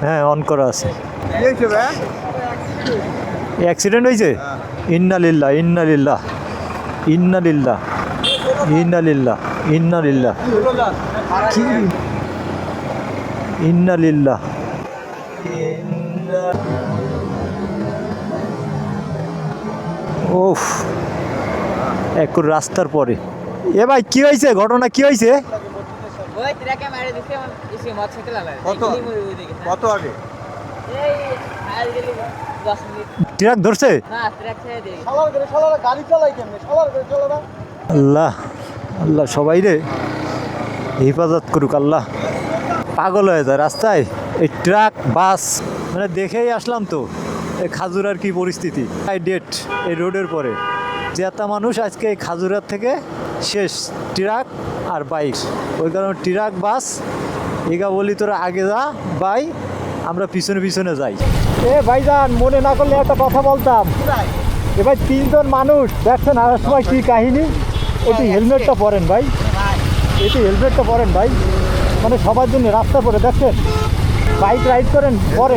হ্যাঁ অন করা আছে। অ্যাক্সিডেন্ট হয়েছে? ইন্না লিল্লাহ ইন্না লিল্লাহ ইন্না লিল্লাহ ইন্না লিল্লাহ ইন্না লিল্লাহ ইন্না লিল্লাহ। ওফ, এক রাস্তার পরে। এ ভাই কি হয়েছে, ঘটনা কি হয়েছে? কত আগে ট্রাক ধরছে? আল্লাহ আল্লাহ সবাই রে হেফাজত করুক আল্লাহ। পাগল হয়ে যায় রাস্তায় এই ট্রাক বাস, মানে দেখেই আসলাম তো এই খাজুরার কি পরিস্থিতি। ডেট এই রোডের পরে যেটা মানুষ আজকে এই খাজুরার থেকে শেষ, ট্রাক আর বাইক। ওই কারণে ট্রাক বাস এগা বলি তোরা আগে যা ভাই, আমরা পিছনে পিছনে যাই। এ ভাইজান মনে না করলে একটা কথা বলতাম। এবার 3 জন মানুষ দেখছেন আর সময় কী কাহিনী। এটি হেলমেটটা পরেন ভাই, এটি হেলমেটটা পরেন ভাই, মানে সবার জন্য রাস্তা পরে দেখছেন বাইক রাইড করেন পরে।